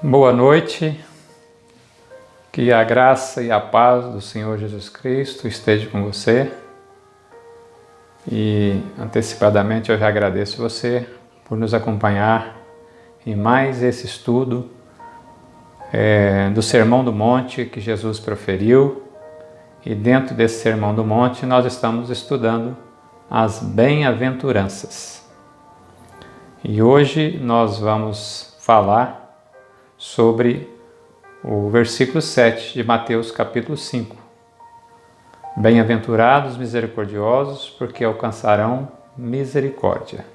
Boa noite, que a graça e a paz do Senhor Jesus Cristo esteja com você. E antecipadamente eu já agradeço você por nos acompanhar em mais esse estudo do Sermão do Monte que Jesus proferiu. E dentro desse Sermão do Monte nós estamos estudando as bem-aventuranças. E hoje nós vamos falar sobre o versículo 7 de Mateus capítulo 5. Bem-aventurados misericordiosos, porque alcançarão misericórdia.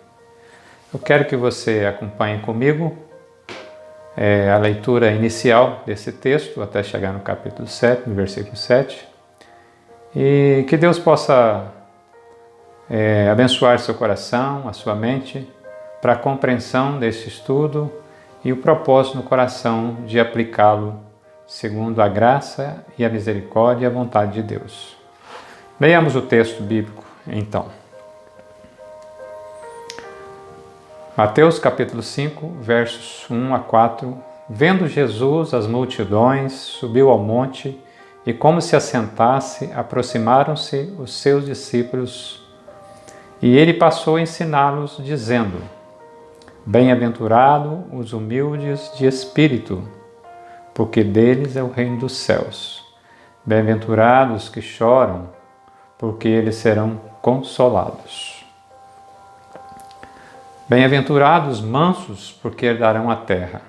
Eu quero que você acompanhe comigo a leitura inicial desse texto, até chegar no capítulo 7, no versículo 7. E que Deus possa abençoar seu coração, a sua mente, para a compreensão desse estudo e o propósito no coração de aplicá-lo segundo a graça e a misericórdia e a vontade de Deus. Leiamos o texto bíblico, então. Mateus capítulo 5, versos 1 a 4. Vendo Jesus as multidões, subiu ao monte e, como se assentasse, aproximaram-se os seus discípulos e ele passou a ensiná-los, dizendo: Bem-aventurado os humildes de espírito, porque deles é o reino dos céus. Bem-aventurados que choram, porque eles serão consolados. Bem-aventurados mansos, porque herdarão a terra.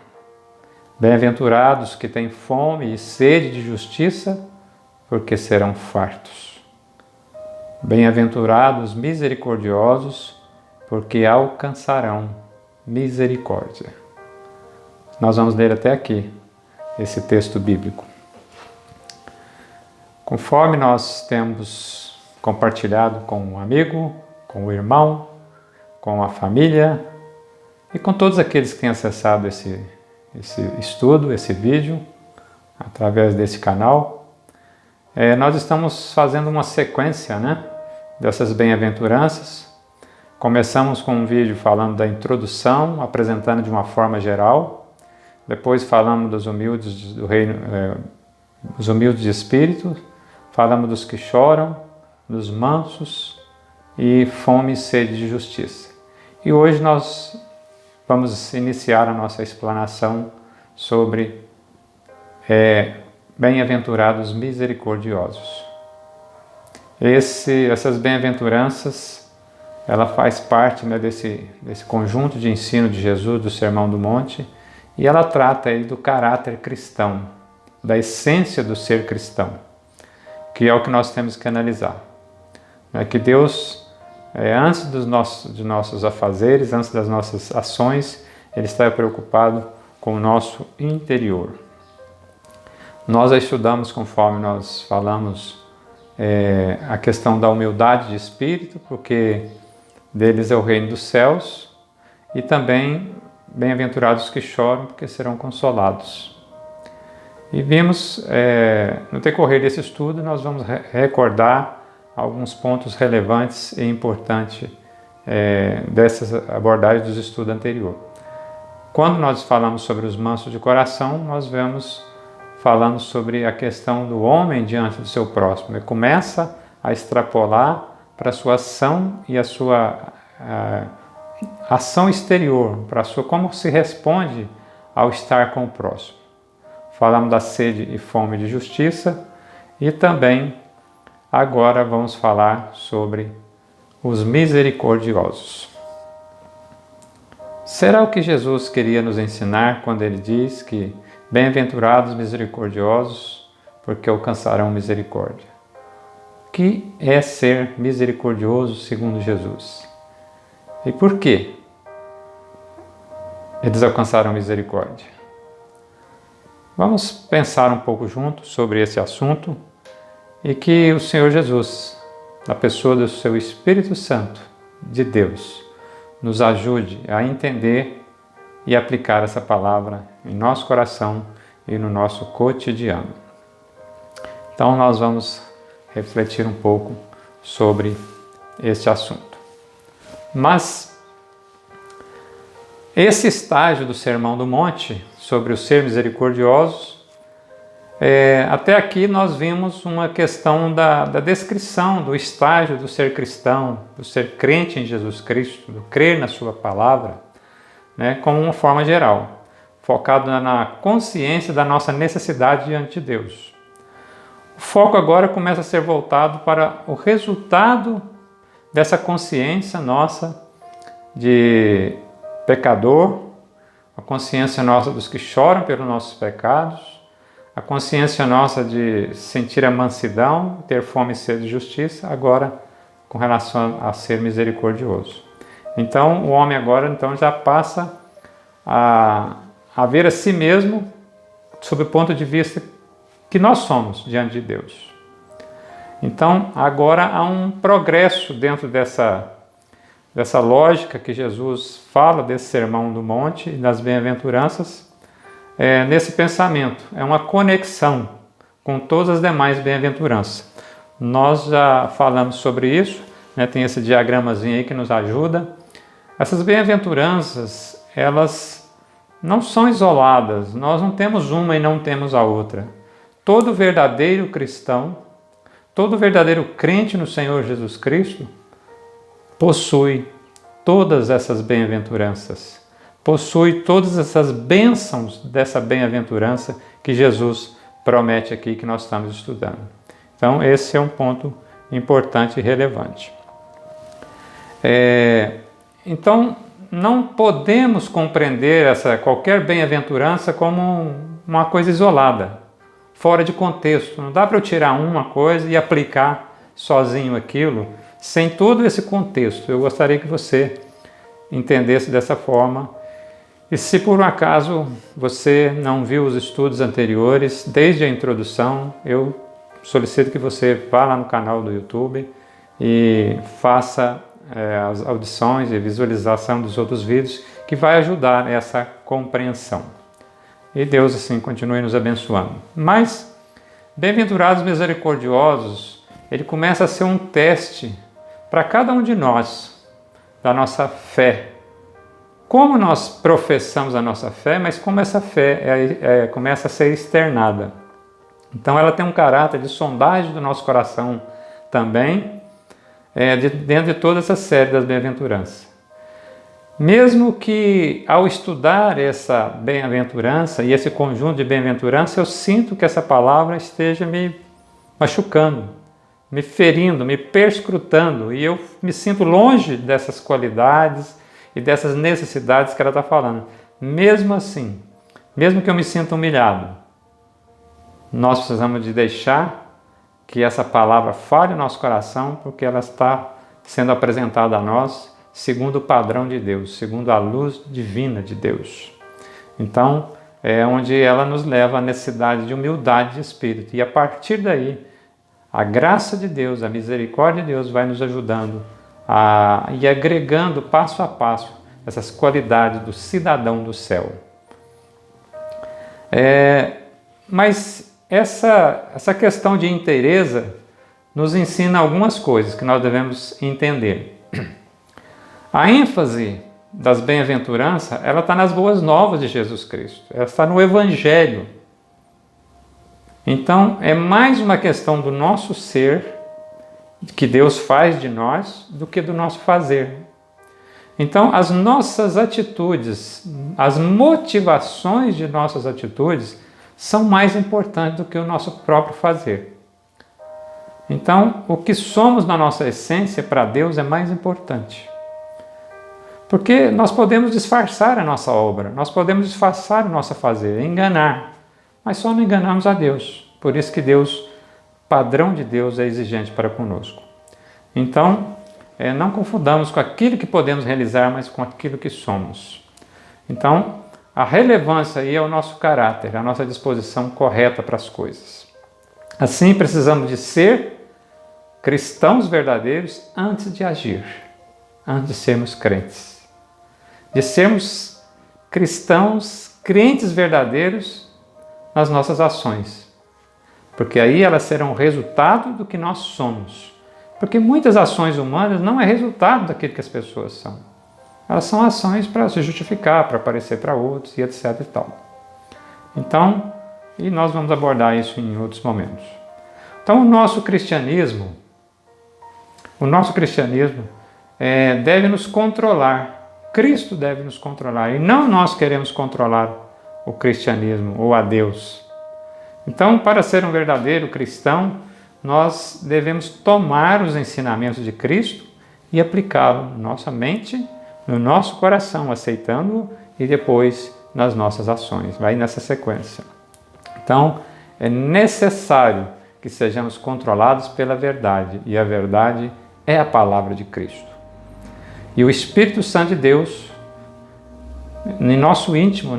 Bem-aventurados que têm fome e sede de justiça, porque serão fartos. Bem-aventurados misericordiosos, porque alcançarão misericórdia. Nós vamos ler até aqui esse texto bíblico. Conforme nós temos compartilhado com um amigo, com o irmão, com a família e com todos aqueles que têm acessado esse estudo, esse vídeo, através desse canal, nós estamos fazendo uma sequência, dessas bem-aventuranças. Começamos com um vídeo falando da introdução, apresentando de uma forma geral. Depois falamos dos humildes do reino, os humildes de espírito. Falamos dos que choram, dos mansos e fome e sede de justiça. E hoje nós vamos iniciar a nossa explanação sobre bem-aventurados misericordiosos. Essas bem-aventuranças, ela faz parte desse conjunto de ensino de Jesus, do Sermão do Monte, e ela trata aí do caráter cristão, da essência do ser cristão, que é o que nós temos que analisar. Que Deus, antes de nossos afazeres, antes das nossas ações, Ele está preocupado com o nosso interior. Nós já estudamos, conforme nós falamos, a questão da humildade de espírito, porque deles é o reino dos céus, e também bem-aventurados que choram, porque serão consolados. E vimos, no decorrer desse estudo, nós vamos recordar alguns pontos relevantes e importantes dessas abordagens dos estudos anteriores. Quando nós falamos sobre os mansos de coração, nós vemos falando sobre a questão do homem diante do seu próximo. Ele começa a extrapolar para a sua ação e a sua ação exterior, para como se responde ao estar com o próximo. Falamos da sede e fome de justiça e também agora vamos falar sobre os misericordiosos. Será o que Jesus queria nos ensinar quando Ele diz que bem-aventurados misericordiosos, porque alcançarão misericórdia? O que é ser misericordioso segundo Jesus? E por que eles alcançaram misericórdia? Vamos pensar um pouco juntos sobre esse assunto e que o Senhor Jesus, na pessoa do seu Espírito Santo de Deus, nos ajude a entender e aplicar essa palavra em nosso coração e no nosso cotidiano. Então nós vamos refletir um pouco sobre este assunto. Mas esse estágio do Sermão do Monte, sobre o ser misericordioso. Até aqui nós vimos uma questão da descrição do estágio do ser cristão, do ser crente em Jesus Cristo, do crer na sua palavra, né, como uma forma geral, focado na consciência da nossa necessidade diante de Deus. O foco agora começa a ser voltado para o resultado dessa consciência nossa de pecador, a consciência nossa dos que choram pelos nossos pecados, a consciência nossa de sentir a mansidão, ter fome e sede de justiça, agora com relação a ser misericordioso. Então o homem agora já passa a ver a si mesmo sob o ponto de vista que nós somos diante de Deus. Então agora há um progresso dentro dessa lógica que Jesus fala desse Sermão do Monte e das bem-aventuranças, nesse pensamento. É uma conexão com todas as demais bem-aventuranças. Nós já falamos sobre isso, né? Tem esse diagramazinho aí que nos ajuda. Essas bem-aventuranças, elas não são isoladas, nós não temos uma e não temos a outra. Todo verdadeiro cristão, todo verdadeiro crente no Senhor Jesus Cristo, possui todas essas bem-aventuranças, possui todas essas bênçãos dessa bem-aventurança que Jesus promete aqui que nós estamos estudando. Então esse é um ponto importante e relevante. Então não podemos compreender qualquer bem-aventurança como uma coisa isolada, fora de contexto. Não dá para eu tirar uma coisa e aplicar sozinho aquilo, sem todo esse contexto. Eu gostaria que você entendesse dessa forma. E se por um acaso você não viu os estudos anteriores, desde a introdução, eu solicito que você vá lá no canal do YouTube e faça as audições e visualização dos outros vídeos, que vai ajudar essa compreensão. E Deus assim continue nos abençoando. Mas, bem-aventurados misericordiosos, ele começa a ser um teste para cada um de nós, da nossa fé. Como nós professamos a nossa fé, mas como essa fé começa a ser externada. Então ela tem um caráter de sondagem do nosso coração também, dentro de toda essa série das bem-aventuranças. Mesmo que ao estudar essa bem-aventurança e esse conjunto de bem-aventurança, eu sinto que essa palavra esteja me machucando, me ferindo, me perscrutando, e eu me sinto longe dessas qualidades e dessas necessidades que ela está falando. Mesmo assim, mesmo que eu me sinta humilhado, nós precisamos de deixar que essa palavra fale no nosso coração, porque ela está sendo apresentada a nós segundo o padrão de Deus, segundo a luz divina de Deus. Então, é onde ela nos leva à necessidade de humildade de espírito. E a partir daí, a graça de Deus, a misericórdia de Deus vai nos ajudando e agregando passo a passo essas qualidades do cidadão do céu. Mas essa questão de inteireza nos ensina algumas coisas que nós devemos entender. A ênfase das bem-aventuranças, ela está nas boas novas de Jesus Cristo, ela está no Evangelho. Então, é mais uma questão do nosso ser, que Deus faz de nós, do que do nosso fazer. Então, as nossas atitudes, as motivações de nossas atitudes são mais importantes do que o nosso próprio fazer. Então, o que somos na nossa essência para Deus é mais importante. Porque nós podemos disfarçar a nossa obra, nós podemos disfarçar o nosso fazer, enganar, mas só não enganamos a Deus. Por isso que Deus, padrão de Deus, é exigente para conosco. Então, não confundamos com aquilo que podemos realizar, mas com aquilo que somos. Então, a relevância aí é o nosso caráter, a nossa disposição correta para as coisas. Assim, precisamos de ser cristãos verdadeiros antes de agir, antes de sermos crentes. De sermos cristãos, crentes verdadeiros nas nossas ações. Porque aí elas serão resultado do que nós somos. Porque muitas ações humanas não é resultado daquilo que as pessoas são. Elas são ações para se justificar, para aparecer para outros e etc e tal. Então, e nós vamos abordar isso em outros momentos. Então, o nosso cristianismo deve nos controlar. Cristo deve nos controlar. E não nós queremos controlar o cristianismo ou a Deus. Então, para ser um verdadeiro cristão, nós devemos tomar os ensinamentos de Cristo e aplicá-lo na nossa mente, no nosso coração, aceitando-o e depois nas nossas ações. Vai nessa sequência. Então, é necessário que sejamos controlados pela verdade, e a verdade é a palavra de Cristo. E o Espírito Santo de Deus, em nosso íntimo,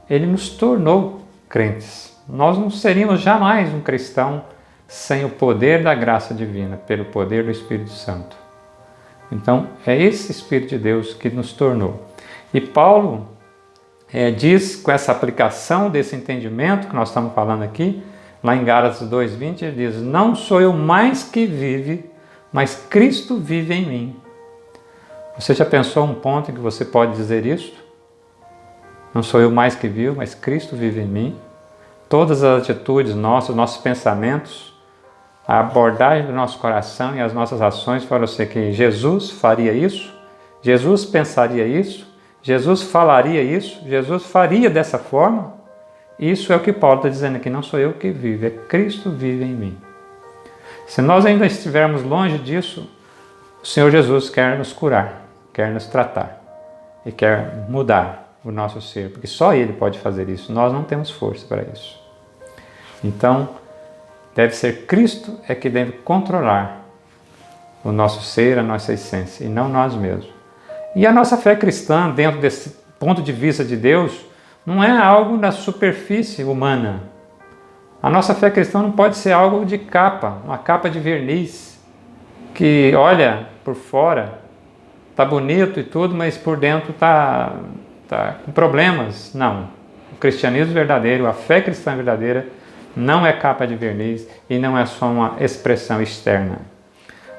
ele nos tornou crentes. Nós não seríamos jamais um cristão sem o poder da graça divina, pelo poder do Espírito Santo. Então, é esse Espírito de Deus que nos tornou. E Paulo diz, com essa aplicação desse entendimento que nós estamos falando aqui, lá em Gálatas 2:20, ele diz: não sou eu mais que vive, mas Cristo vive em mim. Você já pensou um ponto em que você pode dizer isso? Não sou eu mais que vivo, mas Cristo vive em mim. Todas as atitudes nossas, nossos pensamentos, a abordagem do nosso coração e as nossas ações para você que Jesus faria isso, Jesus pensaria isso, Jesus falaria isso, Jesus faria dessa forma. Isso é o que Paulo está dizendo aqui, não sou eu que vivo, é Cristo vive em mim. Se nós ainda estivermos longe disso, o Senhor Jesus quer nos curar, quer nos tratar e quer mudar o nosso ser, porque só Ele pode fazer isso, nós não temos força para isso. Então, deve ser Cristo que deve controlar o nosso ser, a nossa essência, e não nós mesmos. E a nossa fé cristã, dentro desse ponto de vista de Deus, não é algo na superfície humana. A nossa fé cristã não pode ser algo de capa, uma capa de verniz, que olha por fora, está bonito e tudo, mas por dentro está com problemas. Não. O cristianismo verdadeiro, a fé cristã verdadeira, não é capa de verniz e não é só uma expressão externa,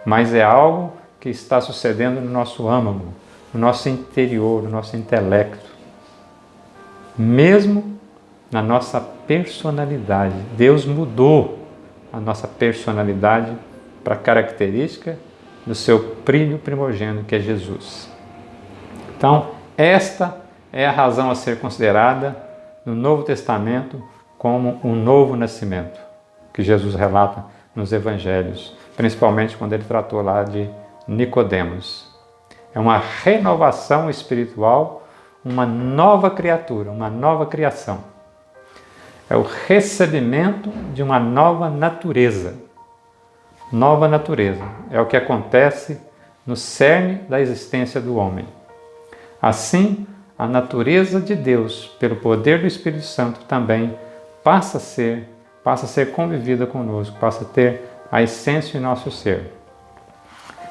mas é algo que está sucedendo no nosso âmago, no nosso interior, no nosso intelecto, mesmo na nossa personalidade. Deus mudou a nossa personalidade para a característica do seu filho primogênito, que é Jesus. Então, esta é a razão a ser considerada no Novo Testamento como um novo nascimento, que Jesus relata nos Evangelhos, principalmente quando ele tratou lá de Nicodemos. É uma renovação espiritual, uma nova criatura, uma nova criação. É o recebimento de uma nova natureza. Nova natureza é o que acontece no cerne da existência do homem. Assim, a natureza de Deus, pelo poder do Espírito Santo, também passa a ser convivida conosco, passa a ter a essência em nosso ser.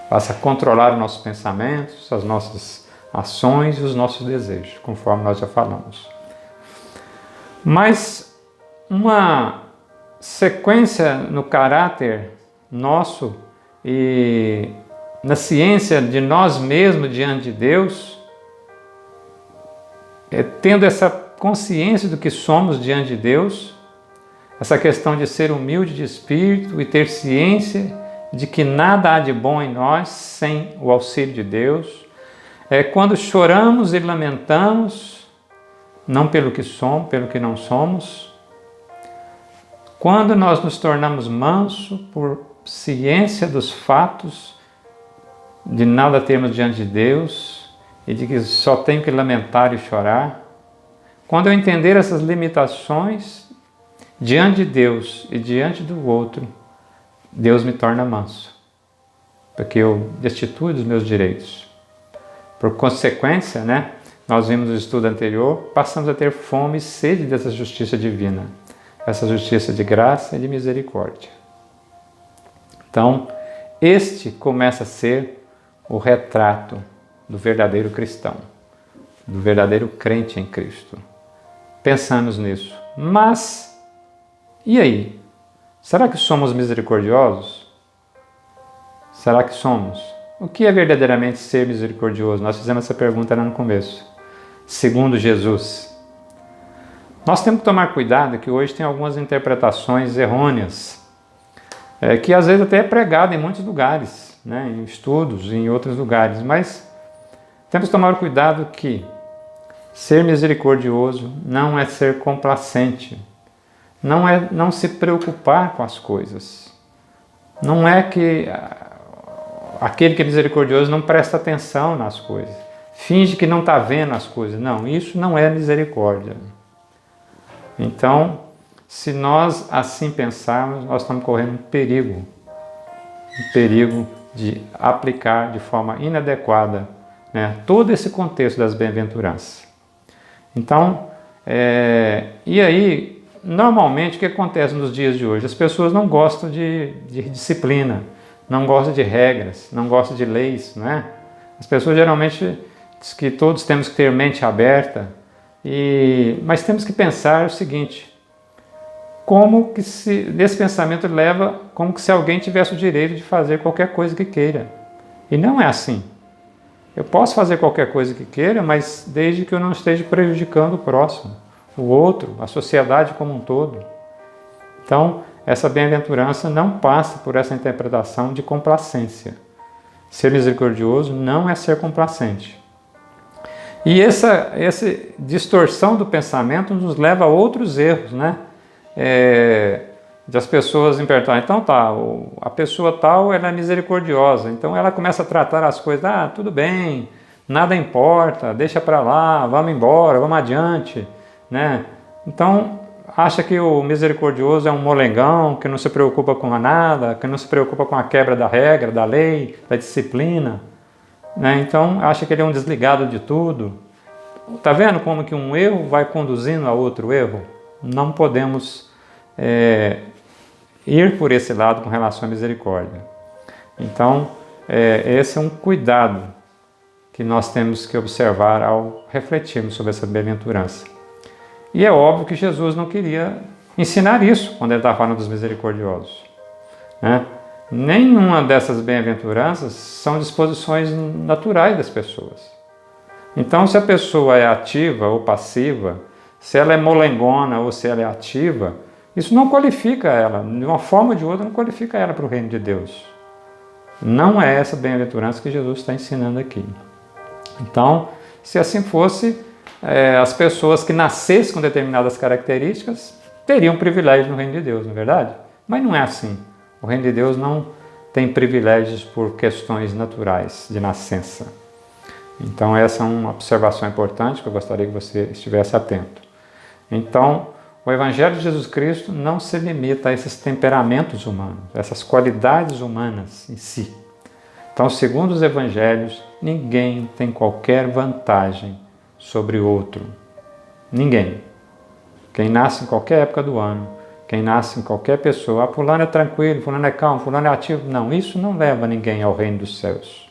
Passa a controlar os nossos pensamentos, as nossas ações e os nossos desejos, conforme nós já falamos. Mas uma sequência no caráter nosso e na ciência de nós mesmos diante de Deus, tendo essa consciência do que somos diante de Deus, essa questão de ser humilde de espírito e ter ciência de que nada há de bom em nós sem o auxílio de Deus. Quando choramos e lamentamos, não pelo que somos, pelo que não somos. Quando nós nos tornamos mansos por ciência dos fatos, de nada termos diante de Deus e de que só tenho que lamentar e chorar. Quando eu entender essas limitações diante de Deus e diante do outro, Deus me torna manso, porque eu destituo dos meus direitos. Por consequência, nós vimos no estudo anterior, passamos a ter fome e sede dessa justiça divina, essa justiça de graça e de misericórdia. Então, este começa a ser o retrato do verdadeiro cristão, do verdadeiro crente em Cristo. Pensamos nisso. Mas, e aí? Será que somos misericordiosos? Será que somos? O que é verdadeiramente ser misericordioso? Nós fizemos essa pergunta lá no começo. Segundo Jesus. Nós temos que tomar cuidado que hoje tem algumas interpretações errôneas, que às vezes até é pregado em muitos lugares, né, em estudos, em outros lugares, mas temos que tomar cuidado que ser misericordioso não é ser complacente, não é não se preocupar com as coisas. Não é que aquele que é misericordioso não presta atenção nas coisas, finge que não está vendo as coisas. Não, isso não é misericórdia. Então, se nós assim pensarmos, nós estamos correndo um perigo de aplicar de forma inadequada, né, todo esse contexto das bem-aventuranças. Então, e aí, normalmente o que acontece nos dias de hoje? As pessoas não gostam de disciplina, não gostam de regras, não gostam de leis, não é? As pessoas geralmente dizem que todos temos que ter mente aberta, mas temos que pensar o seguinte: como que esse pensamento leva como que se alguém tivesse o direito de fazer qualquer coisa que queira. E não é assim. Eu posso fazer qualquer coisa que queira, mas desde que eu não esteja prejudicando o próximo, o outro, a sociedade como um todo. Então, essa bem-aventurança não passa por essa interpretação de complacência. Ser misericordioso não é ser complacente. E essa distorção do pensamento nos leva a outros erros, né? De as pessoas interpretarem, então tá, a pessoa tal ela é misericordiosa, então ela começa a tratar as coisas, tudo bem, nada importa, deixa para lá, vamos embora, vamos adiante, né? Então acha que o misericordioso é um molengão, que não se preocupa com nada, que não se preocupa com a quebra da regra, da lei, da disciplina, né? Então acha que ele é um desligado de tudo. Tá vendo como que um erro vai conduzindo a outro erro? Não podemos ir por esse lado com relação à misericórdia. Então, esse é um cuidado que nós temos que observar ao refletirmos sobre essa bem-aventurança. E é óbvio que Jesus não queria ensinar isso quando ele estava falando dos misericordiosos, né? Nenhuma dessas bem-aventuranças são disposições naturais das pessoas. Então, se a pessoa é ativa ou passiva, se ela é molengona ou se ela é ativa, isso não qualifica ela, de uma forma ou de outra, não qualifica ela para o reino de Deus. Não é essa bem-aventurança que Jesus está ensinando aqui. Então, se assim fosse, as pessoas que nascessem com determinadas características teriam privilégio no reino de Deus, não é verdade? Mas não é assim. O reino de Deus não tem privilégios por questões naturais de nascença. Então, essa é uma observação importante que eu gostaria que você estivesse atento. Então, o Evangelho de Jesus Cristo não se limita a esses temperamentos humanos, essas qualidades humanas em si. Então, segundo os Evangelhos, ninguém tem qualquer vantagem sobre o outro. Ninguém. Quem nasce em qualquer época do ano, quem nasce em qualquer pessoa, fulano é tranquilo, fulano é calmo, fulano é ativo. Não, isso não leva ninguém ao reino dos céus.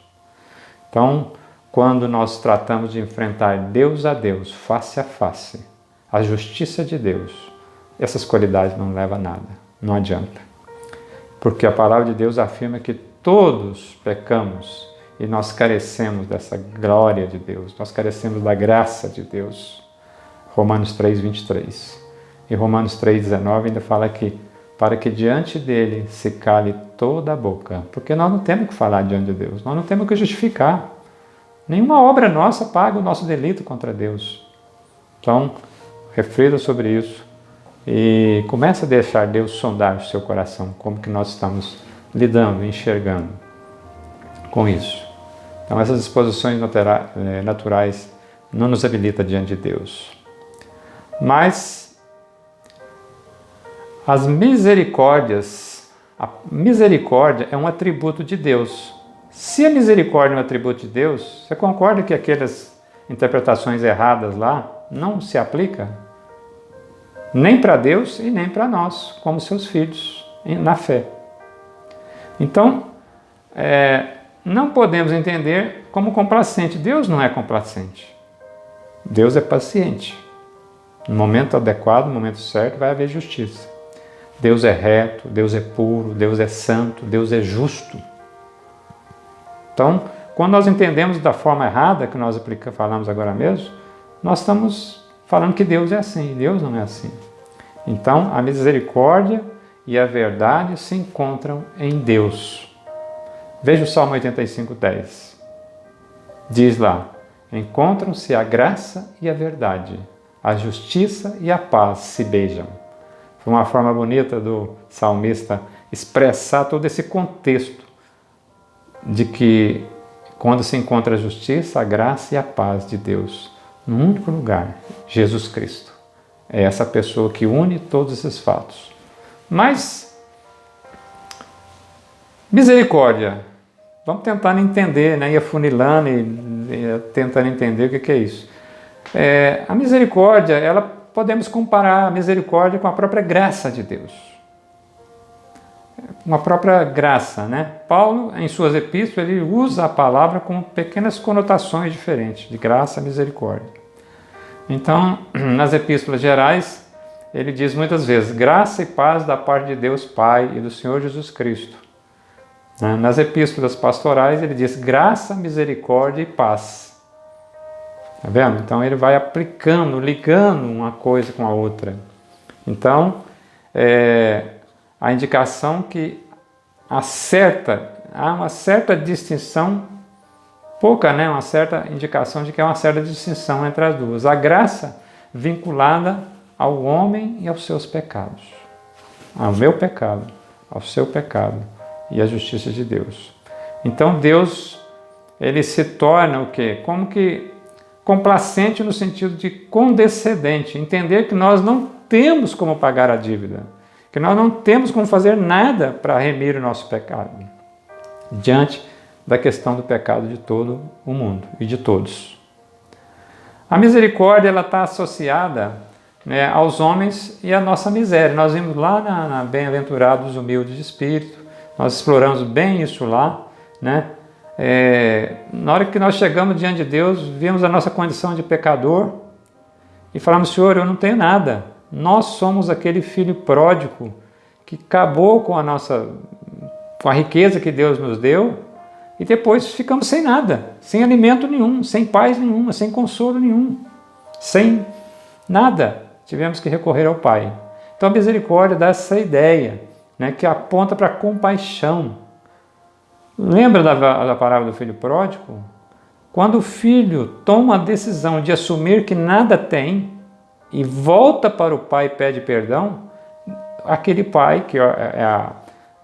Então, quando nós tratamos de enfrentar Deus a Deus, face a face, a justiça de Deus, essas qualidades não levam a nada, não adianta. Porque a palavra de Deus afirma que todos pecamos e nós carecemos dessa glória de Deus, nós carecemos da graça de Deus. Romanos 3:23. E Romanos 3:19 ainda fala que para que diante dele se cale toda a boca, porque nós não temos que falar diante de Deus, nós não temos que justificar. Nenhuma obra nossa paga o nosso delito contra Deus. Então, reflita sobre isso e comece a deixar Deus sondar o seu coração, como que nós estamos lidando, enxergando com isso. Então, essas disposições naturais não nos habilitam diante de Deus. Mas as misericórdias, a misericórdia é um atributo de Deus. Se a misericórdia é um atributo de Deus, você concorda que aquelas interpretações erradas lá não se aplicam? Nem para Deus e nem para nós, como seus filhos, na fé. Então, não podemos entender como complacente. Deus não é complacente. Deus é paciente. No momento adequado, no momento certo, vai haver justiça. Deus é reto, Deus é puro, Deus é santo, Deus é justo. Então, quando nós entendemos da forma errada que nós falamos agora mesmo, nós estamos falando que Deus é assim. Deus não é assim. Então, a misericórdia e a verdade se encontram em Deus. Veja o Salmo 85:10. Diz lá: encontram-se a graça e a verdade, a justiça e a paz se beijam. Foi uma forma bonita do salmista expressar todo esse contexto de que quando se encontra a justiça, a graça e a paz de Deus, num único lugar, Jesus Cristo. É essa pessoa que une todos esses fatos. Mas, misericórdia, vamos tentar entender, né? Ir afunilando e tentando entender o que é isso. A misericórdia, podemos comparar a misericórdia com a própria graça de Deus. Uma própria graça, né? Paulo, em suas epístolas, ele usa a palavra com pequenas conotações diferentes, de graça e misericórdia. Então, nas epístolas gerais, ele diz muitas vezes, graça e paz da parte de Deus Pai e do Senhor Jesus Cristo. Nas epístolas pastorais, ele diz graça, misericórdia e paz. Tá vendo? Então, ele vai aplicando, ligando uma coisa com a outra. Então, a indicação que há uma certa distinção, pouca, né? Uma certa indicação de que há uma certa distinção entre as duas. A graça vinculada ao homem e aos seus pecados. Ao meu pecado, ao seu pecado e à justiça de Deus. Então Deus, ele se torna o quê? Como que complacente no sentido de condescendente. Entender que nós não temos como pagar a dívida. Que nós não temos como fazer nada para remir o nosso pecado. Diante da questão do pecado de todo o mundo e de todos. A misericórdia ela está associada, né, aos homens e à nossa miséria. Nós vimos lá na Bem-aventurados humildes de espírito, nós exploramos bem isso lá, né? Na hora que nós chegamos diante de Deus, vimos a nossa condição de pecador e falamos, Senhor, eu não tenho nada. Nós somos aquele filho pródigo que acabou com a riqueza que Deus nos deu e depois ficamos sem nada, sem alimento nenhum, sem paz nenhuma, sem consolo nenhum, sem nada. Tivemos que recorrer ao Pai. Então a misericórdia dá essa ideia, né, que aponta para a compaixão. Lembra da parábola do filho pródigo? Quando o filho toma a decisão de assumir que nada tem e volta para o pai e pede perdão, aquele pai, que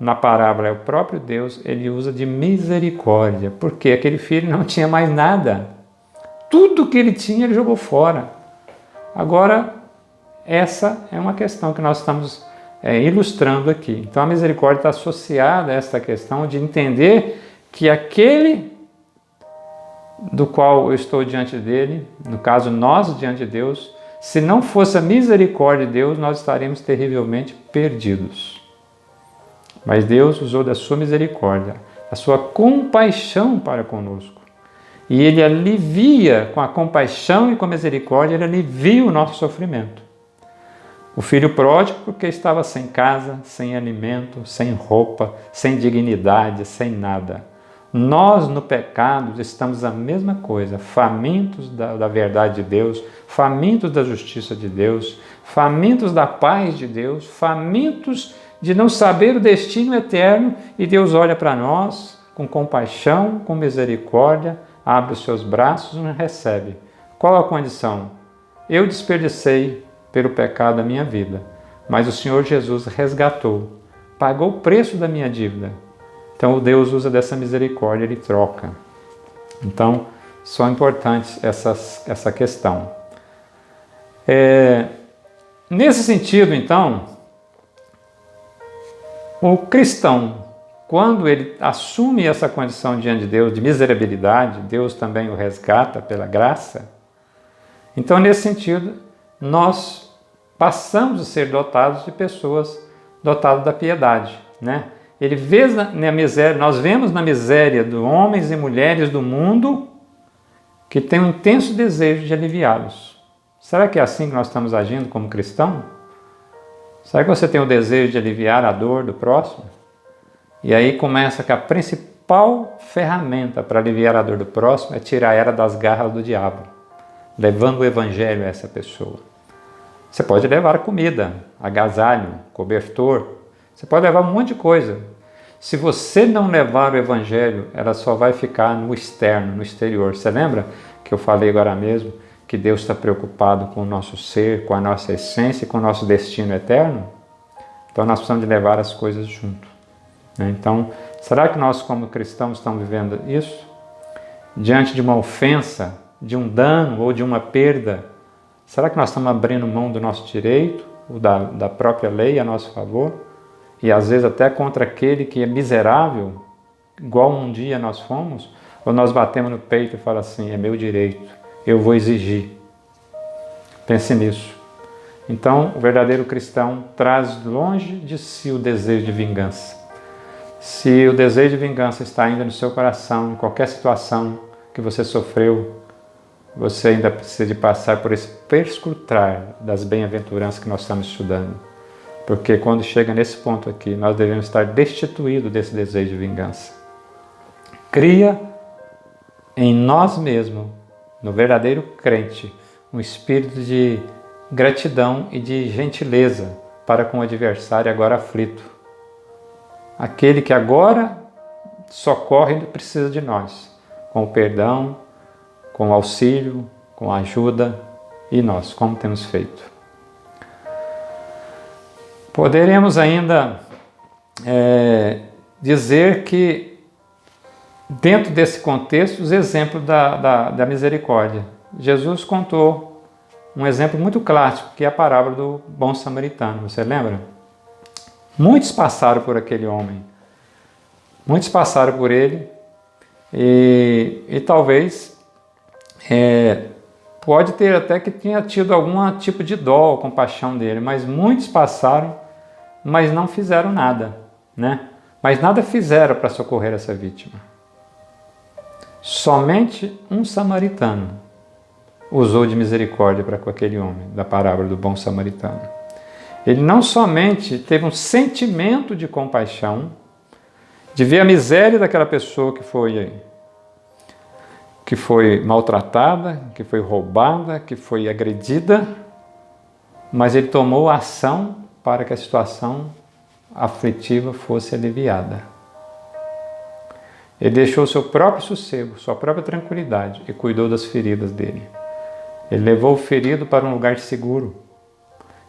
na parábola é o próprio Deus, ele usa de misericórdia, porque aquele filho não tinha mais nada. Tudo que ele tinha, ele jogou fora. Agora, essa é uma questão que nós estamos ilustrando aqui. Então, a misericórdia está associada a essa questão de entender que aquele do qual eu estou diante dele, no caso nós diante de Deus, se não fosse a misericórdia de Deus, nós estaríamos terrivelmente perdidos. Mas Deus usou da sua misericórdia, a sua compaixão para conosco. E Ele alivia, com a compaixão e com a misericórdia, Ele alivia o nosso sofrimento. O filho pródigo, porque estava sem casa, sem alimento, sem roupa, sem dignidade, sem nada. Nós, no pecado, estamos a mesma coisa, famintos da verdade de Deus, famintos da justiça de Deus, famintos da paz de Deus, famintos de não saber o destino eterno, e Deus olha para nós com compaixão, com misericórdia, abre os seus braços e nos recebe. Qual a condição? Eu desperdicei pelo pecado da minha vida, mas o Senhor Jesus resgatou, pagou o preço da minha dívida. Então Deus usa dessa misericórdia, Ele troca. Então, são importantes essa questão. Nesse sentido, então, o cristão, quando ele assume essa condição diante de Deus, de miserabilidade, Deus também o resgata pela graça. Então, nesse sentido, nós passamos a ser dotados de pessoas dotadas da piedade, né? Ele vê na miséria, nós vemos na miséria de homens e mulheres do mundo que tem um intenso desejo de aliviá-los. Será que é assim que nós estamos agindo como cristão? Será que você tem o desejo de aliviar a dor do próximo? E aí começa que a principal ferramenta para aliviar a dor do próximo é tirar ela das garras do diabo. levando o Evangelho a essa pessoa. Você pode levar comida, agasalho, cobertor, você pode levar um monte de coisa. Se você não levar o Evangelho, ela só vai ficar no externo, no exterior. Você lembra que eu falei agora mesmo que Deus está preocupado com o nosso ser, com a nossa essência e com o nosso destino eterno? Então nós precisamos de levar as coisas junto. Então, será que nós como cristãos estamos vivendo isso? Diante de uma ofensa, de um dano ou de uma perda, será que nós estamos abrindo mão do nosso direito, ou da própria lei a nosso favor? E às vezes até contra aquele que é miserável, igual um dia nós fomos? Ou nós batemos no peito e falamos assim, é meu direito, eu vou exigir. Pense nisso. Então, o verdadeiro cristão traz longe de si o desejo de vingança. Se o desejo de vingança está ainda no seu coração, em qualquer situação que você sofreu, você ainda precisa de passar por esse perscrutar das bem-aventuranças que nós estamos estudando. Porque quando chega nesse ponto aqui, nós devemos estar destituídos desse desejo de vingança. Cria em nós mesmos, no verdadeiro crente, um espírito de gratidão e de gentileza para com o adversário agora aflito. Aquele que agora socorre e precisa de nós, com o perdão, com o auxílio, com a ajuda, e nós, como temos feito. Poderemos ainda dizer que, dentro desse contexto, os exemplos da misericórdia. Jesus contou um exemplo muito clássico, que é a parábola do bom samaritano. Você lembra? Muitos passaram por aquele homem. Muitos passaram por ele e talvez pode ter até que tenha tido algum tipo de dó ou compaixão dele, mas muitos passaram, mas não fizeram nada, né? Mas nada fizeram para socorrer essa vítima. Somente um samaritano usou de misericórdia para com aquele homem, da parábola do bom samaritano. Ele não somente teve um sentimento de compaixão, de ver a miséria daquela pessoa que foi maltratada, que foi roubada, que foi agredida, mas ele tomou ação para que a situação aflitiva fosse aliviada. Ele deixou seu próprio sossego, sua própria tranquilidade e cuidou das feridas dele. Ele levou o ferido para um lugar seguro.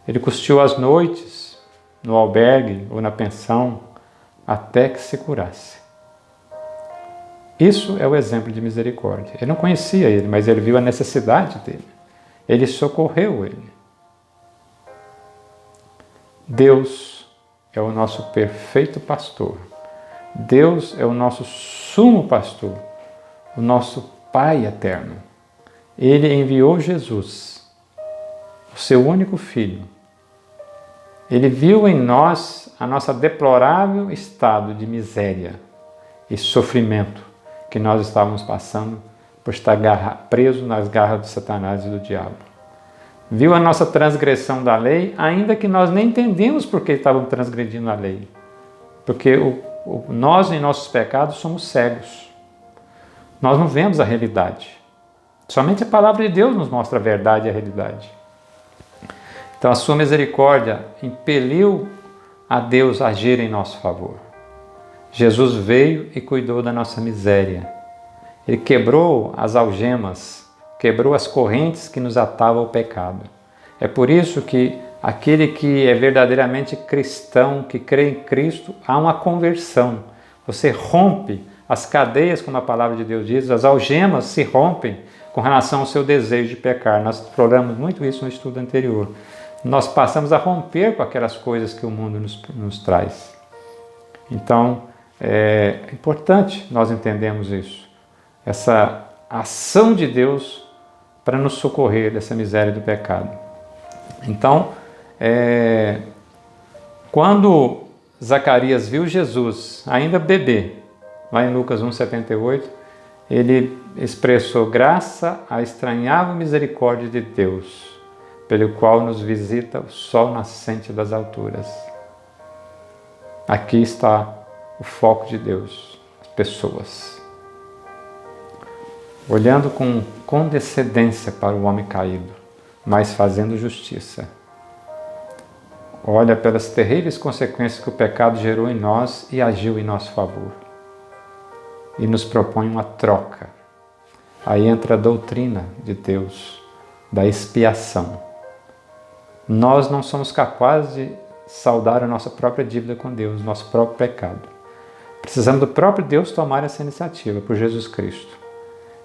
Ele custeou as noites no albergue ou na pensão até que se curasse. Isso é o exemplo de misericórdia. Ele não conhecia ele, mas ele viu a necessidade dele. Ele socorreu ele. Deus é o nosso perfeito pastor. Deus é o nosso sumo pastor, o nosso Pai eterno. Ele enviou Jesus, o seu único Filho. Ele viu em nós a nossa deplorável estado de miséria e sofrimento que nós estávamos passando por estar preso nas garras de Satanás e do diabo. Viu a nossa transgressão da lei, ainda que nós nem entendemos por que estávamos transgredindo a lei. Porque nós, em nossos pecados, somos cegos. Nós não vemos a realidade. Somente a palavra de Deus nos mostra a verdade e a realidade. Então a sua misericórdia impeliu a Deus a agir em nosso favor. Jesus veio e cuidou da nossa miséria. Ele quebrou as algemas, quebrou as correntes que nos atavam ao pecado. É por isso que aquele que é verdadeiramente cristão, que crê em Cristo, há uma conversão. Você rompe as cadeias, como a palavra de Deus diz, as algemas se rompem com relação ao seu desejo de pecar. Nós exploramos muito isso no estudo anterior. Nós passamos a romper com aquelas coisas que o mundo nos traz. Então, é importante nós entendermos isso. Essa ação de Deus para nos socorrer dessa miséria do pecado. Então, quando Zacarias viu Jesus, ainda bebê, lá em Lucas 1,78, ele expressou graça à estranhável misericórdia de Deus, pelo qual nos visita o sol nascente das alturas. Aqui está o foco de Deus, as pessoas. olhando com condescendência para o homem caído, mas fazendo justiça. Olha pelas terríveis consequências que o pecado gerou em nós e agiu em nosso favor. E nos propõe uma troca. Aí entra a doutrina de Deus, da expiação. Nós não somos capazes de saldar a nossa própria dívida com Deus, nosso próprio pecado. Precisamos do próprio Deus tomar essa iniciativa, por Jesus Cristo.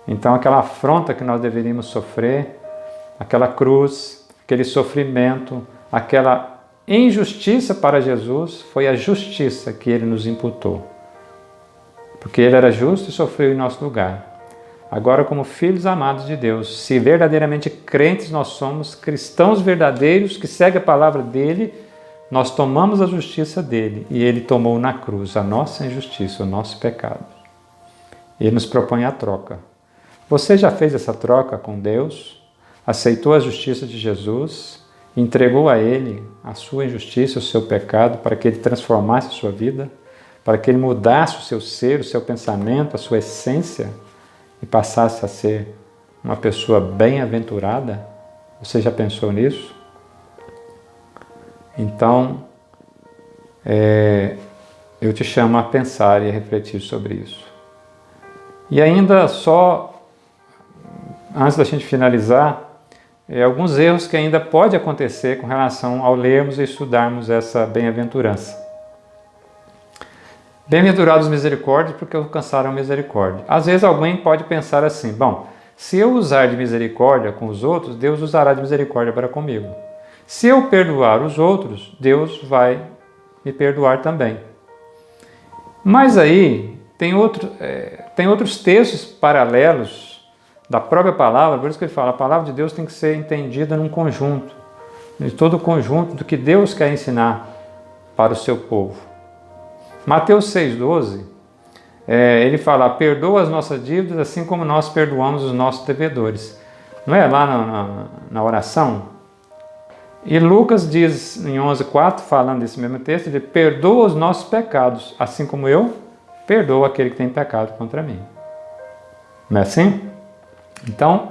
Então aquela afronta que nós deveríamos sofrer, aquela cruz, aquele sofrimento, aquela injustiça para Jesus, foi a justiça que Ele nos imputou. Porque Ele era justo e sofreu em nosso lugar. Agora, como filhos amados de Deus, se verdadeiramente crentes nós somos, cristãos verdadeiros que seguem a palavra dEle, nós tomamos a justiça dEle e Ele tomou na cruz a nossa injustiça, o nosso pecado. Ele nos propõe a troca. Você já fez essa troca com Deus? Aceitou a justiça de Jesus? Entregou a Ele a sua injustiça, o seu pecado, para que Ele transformasse a sua vida? Para que Ele mudasse o seu ser, o seu pensamento, a sua essência? E passasse a ser uma pessoa bem-aventurada? Você já pensou nisso? Então, eu te chamo a pensar e a refletir sobre isso. E ainda só, antes da gente finalizar, alguns erros que ainda pode acontecer com relação ao lermos e estudarmos essa bem-aventurança. Bem-aventurados misericórdios, porque alcançaram misericórdia. Às vezes alguém pode pensar assim, bom, se eu usar de misericórdia com os outros, Deus usará de misericórdia para comigo. Se eu perdoar os outros, Deus vai me perdoar também. Mas aí tem outros textos paralelos da própria palavra, por isso que ele fala, a palavra de Deus tem que ser entendida num conjunto, de todo o conjunto do que Deus quer ensinar para o seu povo. Mateus 6,12, ele fala, perdoa as nossas dívidas assim como nós perdoamos os nossos devedores. Não é lá na oração? E Lucas diz em 11,4, falando desse mesmo texto, ele perdoa os nossos pecados, assim como eu perdoo aquele que tem pecado contra mim. Não é assim? Então,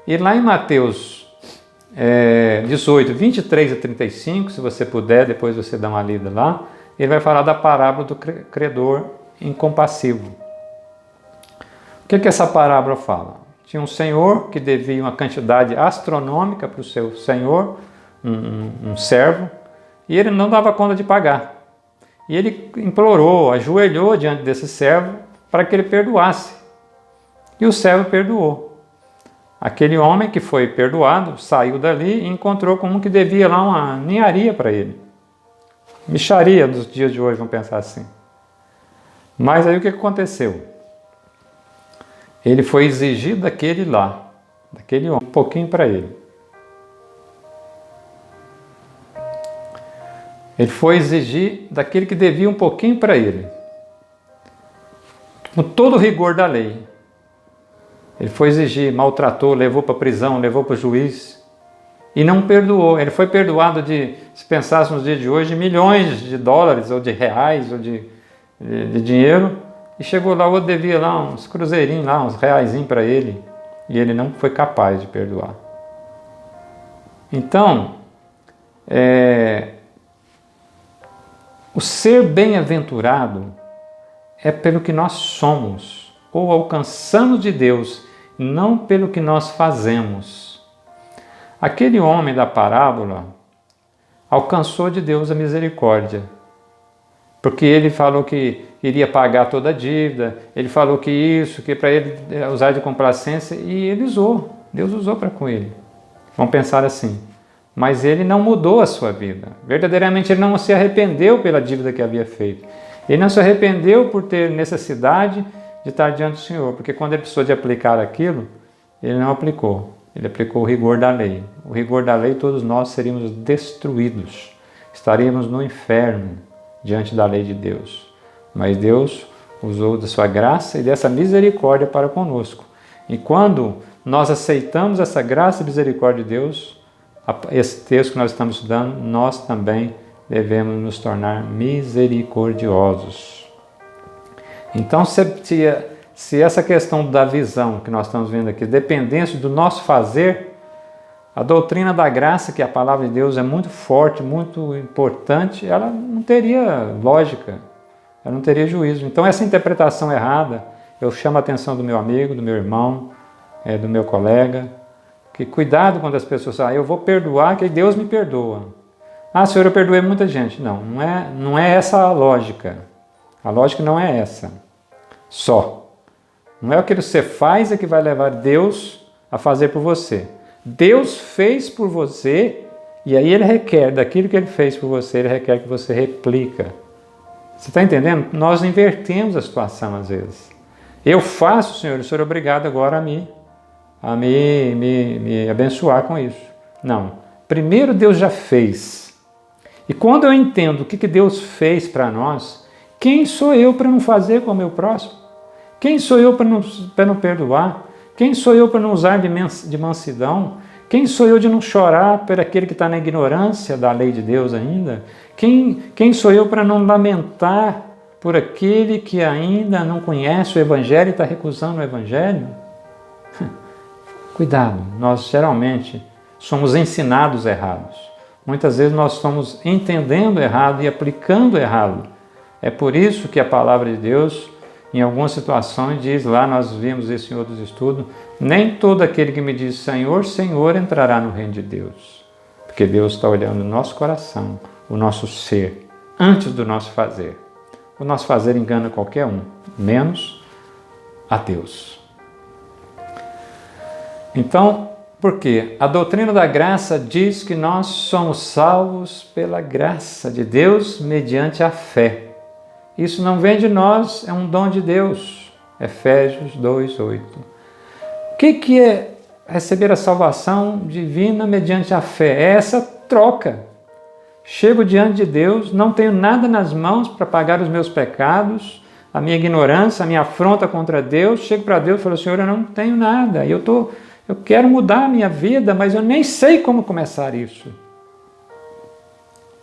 e lá em Mateus 18, 23 a 35, se você puder, depois você dá uma lida lá, ele vai falar da parábola do credor incompassivo. O que essa parábola fala? Tinha um senhor que devia uma quantidade astronômica para o seu senhor, um servo, e ele não dava conta de pagar. E ele implorou, ajoelhou diante desse servo para que ele perdoasse. E o servo perdoou. Aquele homem que foi perdoado saiu dali e encontrou com um que devia lá uma ninharia para ele. Mixaria nos dias de hoje, vamos pensar assim. Mas aí o que aconteceu? Ele foi exigir daquele homem, um pouquinho para ele. Ele foi exigir daquele que devia um pouquinho para ele. Com todo o rigor da lei. Ele foi exigir, maltratou, levou para a prisão, levou para o juiz. E não perdoou. Ele foi perdoado de, se pensasse nos dias de hoje, milhões de dólares, ou de reais, ou de dinheiro. E chegou lá, o outro devia lá uns cruzeirinhos, lá, uns reaisinhos para ele. E ele não foi capaz de perdoar. Então, o ser bem-aventurado é pelo que nós somos, ou alcançamos de Deus, não pelo que nós fazemos. Aquele homem da parábola alcançou de Deus a misericórdia, porque ele falou que iria pagar toda a dívida, ele falou que para ele usar de complacência, e ele usou, Deus usou para com ele. Vamos pensar assim, mas ele não mudou a sua vida, verdadeiramente ele não se arrependeu pela dívida que havia feito, ele não se arrependeu por ter necessidade de estar diante do Senhor, porque quando ele precisou de aplicar aquilo, ele não aplicou. Ele aplicou o rigor da lei. O rigor da lei, todos nós seríamos destruídos. Estaríamos no inferno diante da lei de Deus. Mas Deus usou da sua graça e dessa misericórdia para conosco. E quando nós aceitamos essa graça e misericórdia de Deus, esse texto que nós estamos estudando, nós também devemos nos tornar misericordiosos. Então, se se essa questão da visão que nós estamos vendo aqui, dependência do nosso fazer, a doutrina da graça, que a palavra de Deus é muito forte, muito importante, ela não teria lógica, ela não teria juízo. Então essa interpretação errada, eu chamo a atenção do meu amigo, do meu irmão, do meu colega, que cuidado quando as pessoas falam, eu vou perdoar, que Deus me perdoa. Ah, Senhor, eu perdoei muita gente. Não é essa a lógica. A lógica não é essa. Só. Não é o que você faz que vai levar Deus a fazer por você. Deus fez por você e aí Ele requer, daquilo que Ele fez por você, Ele requer que você replica. Você está entendendo? Nós invertemos a situação às vezes. Eu faço, Senhor, o Senhor é obrigado agora a me abençoar com isso. Não. Primeiro Deus já fez. E quando eu entendo o que Deus fez para nós, quem sou eu para não fazer com o meu próximo? Quem sou eu para não perdoar? Quem sou eu para não usar de mansidão? Quem sou eu de não chorar por aquele que está na ignorância da lei de Deus ainda? Quem sou eu para não lamentar por aquele que ainda não conhece o Evangelho e está recusando o Evangelho? Cuidado, nós geralmente somos ensinados errados. Muitas vezes nós estamos entendendo errado e aplicando errado. É por isso que a palavra de Deus, em algumas situações, diz lá, nós vimos isso em outros estudos, nem todo aquele que me diz Senhor, Senhor entrará no reino de Deus. Porque Deus está olhando o nosso coração, o nosso ser, antes do nosso fazer. O nosso fazer engana qualquer um, menos a Deus. Então, por quê? A doutrina da graça diz que nós somos salvos pela graça de Deus mediante a fé. Isso não vem de nós, é um dom de Deus. Efésios 2:8. O que é receber a salvação divina mediante a fé? É essa troca. Chego diante de Deus, não tenho nada nas mãos para pagar os meus pecados, a minha ignorância, a minha afronta contra Deus. Chego para Deus e falo, Senhor, eu não tenho nada. Eu quero mudar a minha vida, mas eu nem sei como começar isso.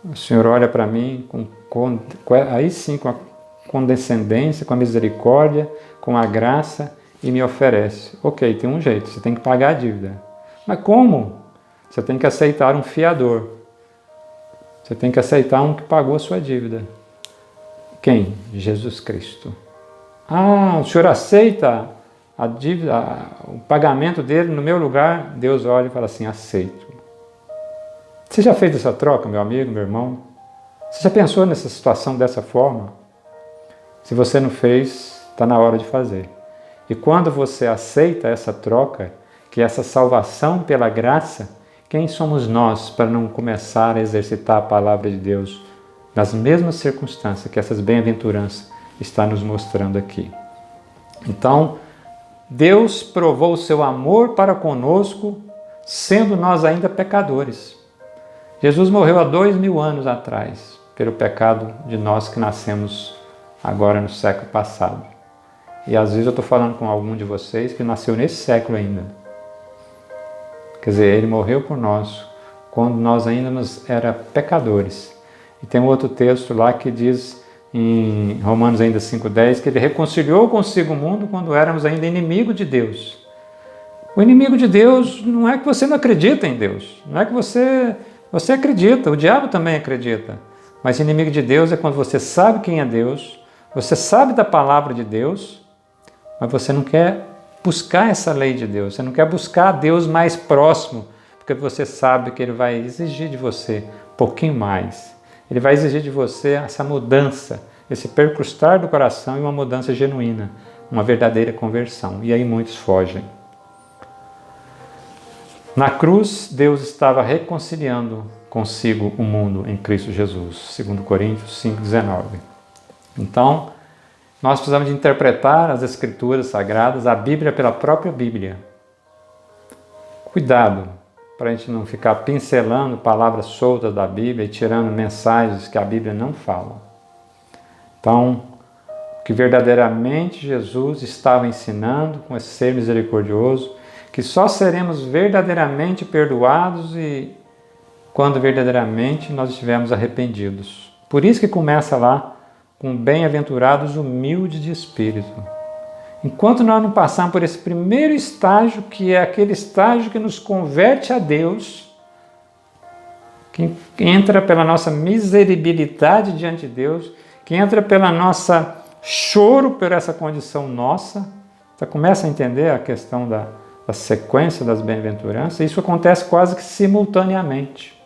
O Senhor olha para mim aí sim com a condescendência, com a misericórdia, com a graça e me oferece. Ok, tem um jeito, você tem que pagar a dívida. Mas como? Você tem que aceitar um fiador. Você tem que aceitar um que pagou a sua dívida. Quem? Jesus Cristo. Ah, o Senhor aceita a dívida, o pagamento dele no meu lugar? Deus olha e fala assim, aceito. Você já fez essa troca, meu amigo, meu irmão? Você já pensou nessa situação dessa forma? Se você não fez, está na hora de fazer. E quando você aceita essa troca, que é essa salvação pela graça, quem somos nós para não começar a exercitar a palavra de Deus nas mesmas circunstâncias que essas bem-aventuranças está nos mostrando aqui? Então, Deus provou o seu amor para conosco, sendo nós ainda pecadores. Jesus morreu há 2000 anos atrás, pelo pecado de nós que nascemos agora no século passado. E às vezes eu estou falando com algum de vocês que nasceu nesse século ainda. Quer dizer, Ele morreu por nós quando nós ainda éramos pecadores. E tem um outro texto lá que diz, em Romanos ainda 5:10, que Ele reconciliou consigo o mundo quando éramos ainda inimigo de Deus. O inimigo de Deus não é que você não acredita em Deus. Não é que você acredita, o diabo também acredita. Mas inimigo de Deus é quando você sabe quem é Deus, você sabe da palavra de Deus, mas você não quer buscar essa lei de Deus, você não quer buscar a Deus mais próximo, porque você sabe que Ele vai exigir de você um pouquinho mais. Ele vai exigir de você essa mudança, esse percrustar do coração e uma mudança genuína, uma verdadeira conversão. E aí muitos fogem. Na cruz, Deus estava reconciliando consigo o mundo em Cristo Jesus, 2 Coríntios 5:19. Então, nós precisamos de interpretar as Escrituras Sagradas, a Bíblia pela própria Bíblia. Cuidado, para a gente não ficar pincelando palavras soltas da Bíblia e tirando mensagens que a Bíblia não fala. Então, o que verdadeiramente Jesus estava ensinando com esse ser misericordioso, que só seremos verdadeiramente perdoados e quando verdadeiramente nós estivermos arrependidos. Por isso que começa lá com bem-aventurados humildes de espírito. Enquanto nós não passarmos por esse primeiro estágio, que é aquele estágio que nos converte a Deus, que entra pela nossa miseribilidade diante de Deus, que entra pela nossa choro por essa condição nossa, você começa a entender a questão da sequência das bem-aventuranças. Isso acontece quase que simultaneamente.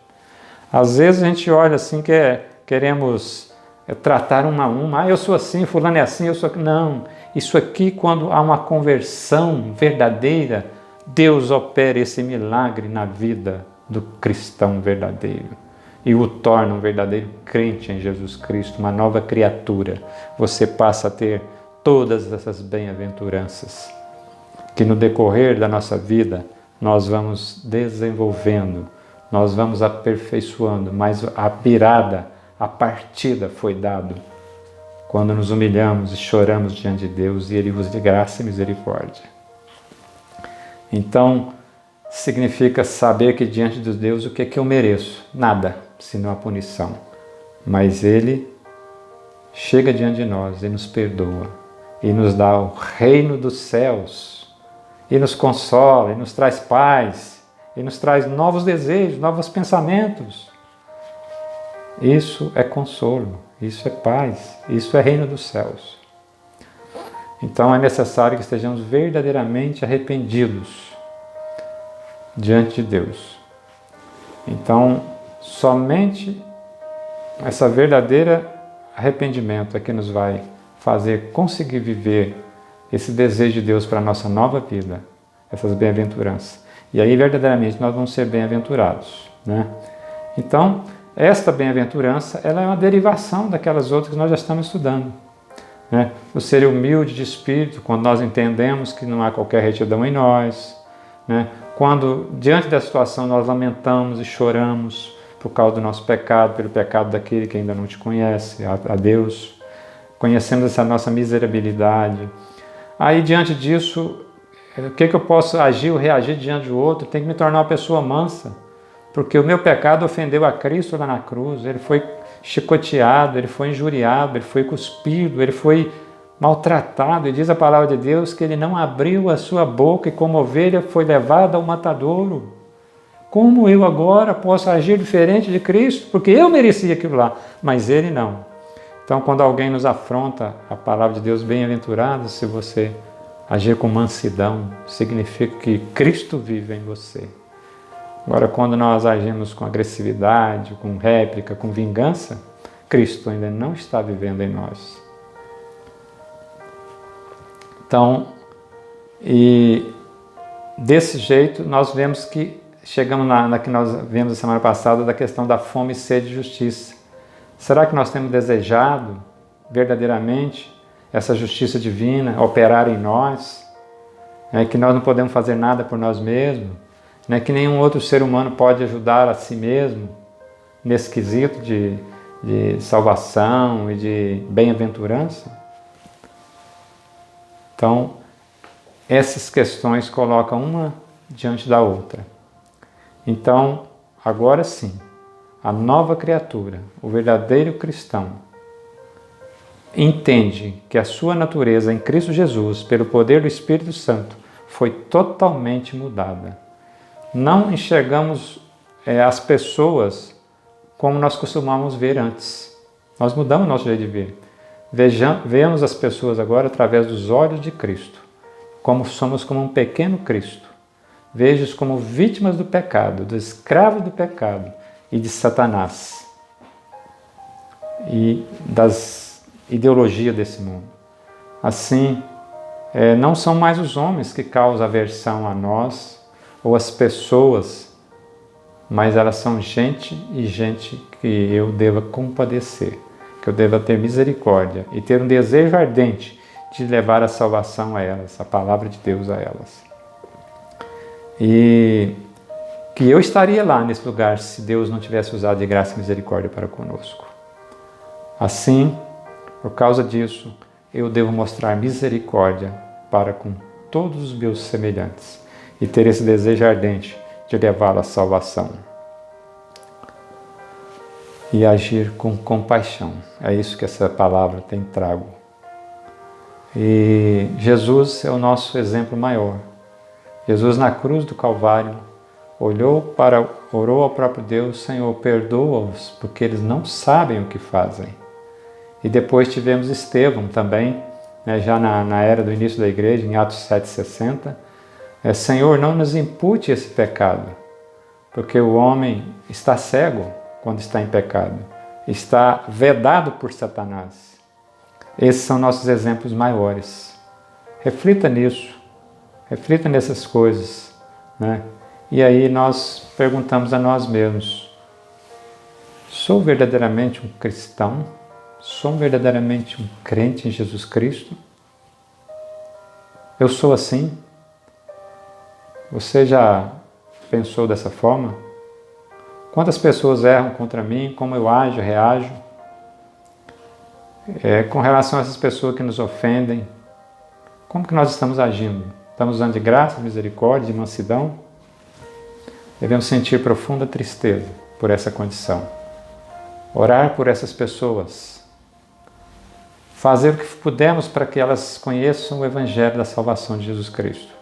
Às vezes a gente olha assim que queremos tratar uma a uma. Eu sou assim, fulano é assim, eu sou... Não, isso aqui quando há uma conversão verdadeira, Deus opera esse milagre na vida do cristão verdadeiro e o torna um verdadeiro crente em Jesus Cristo, uma nova criatura. Você passa a ter todas essas bem-aventuranças que no decorrer da nossa vida nós vamos desenvolvendo, nós vamos aperfeiçoando, mas a virada, a partida foi dado quando nos humilhamos e choramos diante de Deus e Ele usa de graça e misericórdia. Então, significa saber que diante de Deus o que é que eu mereço? Nada, senão a punição. Mas Ele chega diante de nós e nos perdoa e nos dá o reino dos céus e nos consola e nos traz paz e nos traz novos desejos, novos pensamentos. Isso é consolo, isso é paz, isso é reino dos céus. Então é necessário que estejamos verdadeiramente arrependidos diante de Deus. Então, somente essa verdadeira arrependimento é que nos vai fazer conseguir viver esse desejo de Deus para a nossa nova vida, essas bem-aventuranças. E aí, verdadeiramente, nós vamos ser bem-aventurados, né? Então, esta bem-aventurança, ela é uma derivação daquelas outras que nós já estamos estudando, né? O ser humilde de espírito, quando nós entendemos que não há qualquer retidão em nós, né? Quando, diante da situação, nós lamentamos e choramos por causa do nosso pecado, pelo pecado daquele que ainda não te conhece, a Deus, conhecemos essa nossa miserabilidade. Aí, diante disso, o que eu posso agir ou reagir diante do outro? Tem que me tornar uma pessoa mansa, porque o meu pecado ofendeu a Cristo lá na cruz. Ele foi chicoteado, ele foi injuriado, ele foi cuspido, ele foi maltratado. E diz a palavra de Deus que ele não abriu a sua boca e como ovelha foi levado ao matadouro. Como eu agora posso agir diferente de Cristo? Porque eu merecia aquilo lá, mas ele não. Então, quando alguém nos afronta, a palavra de Deus, bem-aventurado se você agir com mansidão, significa que Cristo vive em você. Agora, quando nós agimos com agressividade, com réplica, com vingança, Cristo ainda não está vivendo em nós. Então, e desse jeito, nós vemos que chegamos na que nós vimos a semana passada da questão da fome e sede de justiça. Será que nós temos desejado verdadeiramente essa justiça divina operar em nós? Que nós não podemos fazer nada por nós mesmos? Que nenhum outro ser humano pode ajudar a si mesmo nesse quesito de salvação e de bem-aventurança? Então, essas questões colocam uma diante da outra. Então, agora sim, a nova criatura, o verdadeiro cristão, entende que a sua natureza em Cristo Jesus, pelo poder do Espírito Santo, foi totalmente mudada. Não enxergamos as pessoas como nós costumávamos ver antes. Nós mudamos nosso jeito de ver. Vemos as pessoas agora através dos olhos de Cristo, como somos como um pequeno Cristo. Vejo-os como vítimas do pecado, dos escravos do pecado e de Satanás e das ideologias desse mundo. Assim, não são mais os homens que causam aversão a nós ou as pessoas, mas elas são gente que eu deva compadecer, que eu deva ter misericórdia e ter um desejo ardente de levar a salvação a elas, a palavra de Deus a elas. E que eu estaria lá nesse lugar se Deus não tivesse usado de graça e misericórdia para conosco. Assim, por causa disso, eu devo mostrar misericórdia para com todos os meus semelhantes e ter esse desejo ardente de levá-lo à salvação. E agir com compaixão. É isso que essa palavra tem trago. E Jesus é o nosso exemplo maior. Jesus na cruz do Calvário orou ao próprio Deus: Senhor, perdoa-os, porque eles não sabem o que fazem. E depois tivemos Estevão também, né, já na era do início da igreja, em Atos 7,60. Senhor, não nos impute esse pecado, porque o homem está cego quando está em pecado, está vedado por Satanás. Esses são nossos exemplos maiores. Reflita nisso, reflita nessas coisas, né? E aí nós perguntamos a nós mesmos: sou verdadeiramente um cristão? Sou verdadeiramente um crente em Jesus Cristo? Eu sou assim? Você já pensou dessa forma? Quantas pessoas erram contra mim? Como eu ajo, reajo? Com relação a essas pessoas que nos ofendem, como que nós estamos agindo? Estamos usando de graça, de misericórdia, de mansidão? Devemos sentir profunda tristeza por essa condição. Orar por essas pessoas. Fazer o que pudermos para que elas conheçam o Evangelho da salvação de Jesus Cristo.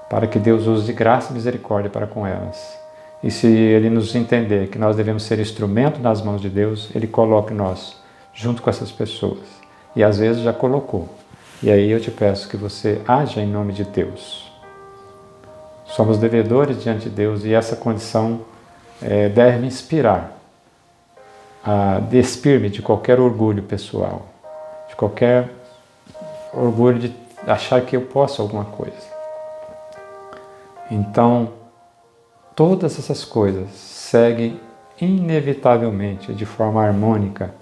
Para que Deus use de graça e misericórdia para com elas. E se Ele nos entender que nós devemos ser instrumento nas mãos de Deus, Ele coloque nós junto com essas pessoas. E às vezes já colocou. E aí eu te peço que você haja em nome de Deus. Somos devedores diante de Deus e essa condição deve me inspirar a despir-me de qualquer orgulho pessoal, de qualquer orgulho de achar que eu posso alguma coisa. Então, todas essas coisas seguem inevitavelmente, de forma harmônica,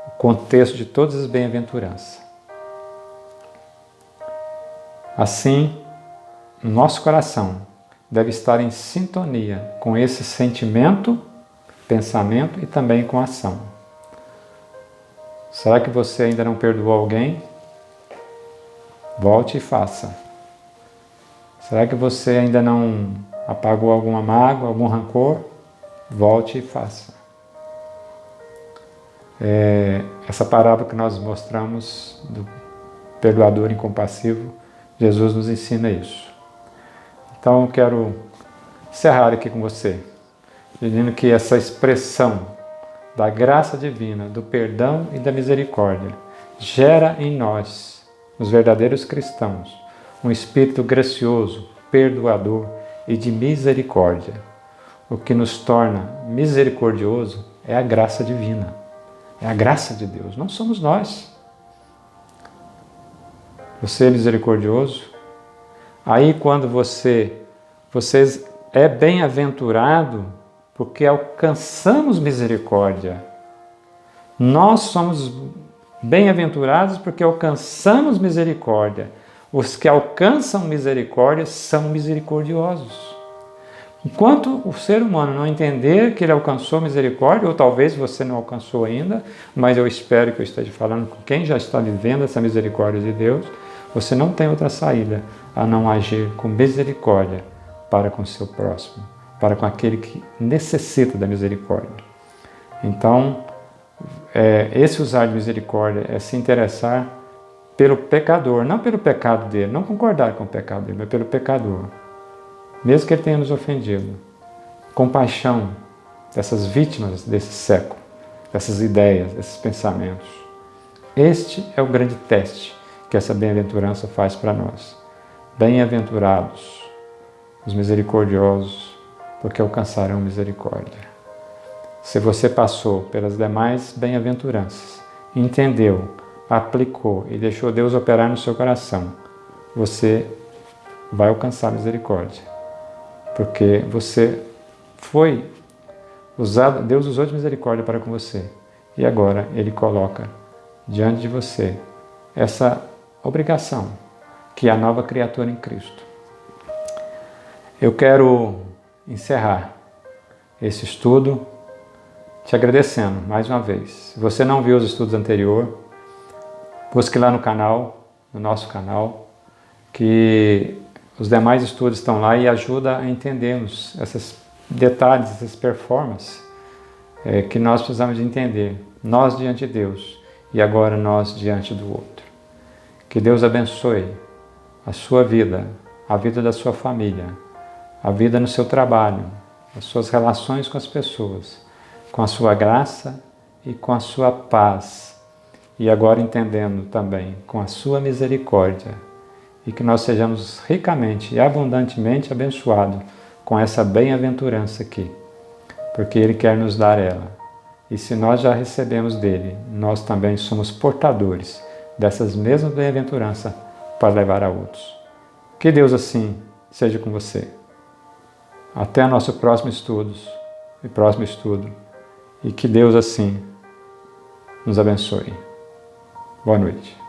o contexto de todas as bem-aventuranças. Assim, o nosso coração deve estar em sintonia com esse sentimento, pensamento e também com a ação. Será que você ainda não perdoou alguém? Volte e faça. Será que você ainda não apagou alguma mágoa, algum rancor? Volte e faça. Essa parábola que nós mostramos do perdoador incompassivo, Jesus nos ensina isso. Então eu quero encerrar aqui com você, dizendo que essa expressão da graça divina, do perdão e da misericórdia, gera em nós, os verdadeiros cristãos, um espírito gracioso, perdoador e de misericórdia. O que nos torna misericordioso é a graça divina, é a graça de Deus, não somos nós. Você é misericordioso? Aí quando você é bem-aventurado porque alcançamos misericórdia. Nós somos bem-aventurados porque alcançamos misericórdia. Os que alcançam misericórdia são misericordiosos. Enquanto o ser humano não entender que ele alcançou misericórdia, ou talvez você não alcançou ainda, mas eu espero que eu esteja falando com quem já está vivendo essa misericórdia de Deus, você não tem outra saída a não agir com misericórdia para com o seu próximo, para com aquele que necessita da misericórdia. Então, esse usar de misericórdia é se interessar pelo pecador, não pelo pecado dele, não concordar com o pecado dele, mas pelo pecador, mesmo que ele tenha nos ofendido. Compaixão dessas vítimas desse século, dessas ideias, desses pensamentos. Este é o grande teste que essa bem-aventurança faz para nós. Bem-aventurados os misericordiosos, porque alcançarão misericórdia. Se você passou pelas demais bem-aventuranças, entendeu, aplicou e deixou Deus operar no seu coração, você vai alcançar misericórdia. Porque você foi usado, Deus usou de misericórdia para com você. E agora Ele coloca diante de você essa obrigação, que é a nova criatura em Cristo. Eu quero encerrar esse estudo te agradecendo mais uma vez. Se você não viu os estudos anteriores, busque lá no canal, no nosso canal, que os demais estudos estão lá e ajuda a entendermos esses detalhes, essas performances que nós precisamos de entender. Nós diante de Deus e agora nós diante do outro. Que Deus abençoe a sua vida, a vida da sua família, a vida no seu trabalho, as suas relações com as pessoas, com a sua graça e com a sua paz. E agora entendendo também com a sua misericórdia. E que nós sejamos ricamente e abundantemente abençoados com essa bem-aventurança aqui. Porque Ele quer nos dar ela. E se nós já recebemos dele, nós também somos portadores dessas mesmas bem-aventuranças para levar a outros. Que Deus assim seja com você. Até o nosso próximo estudo. E que Deus assim nos abençoe. Boa noite.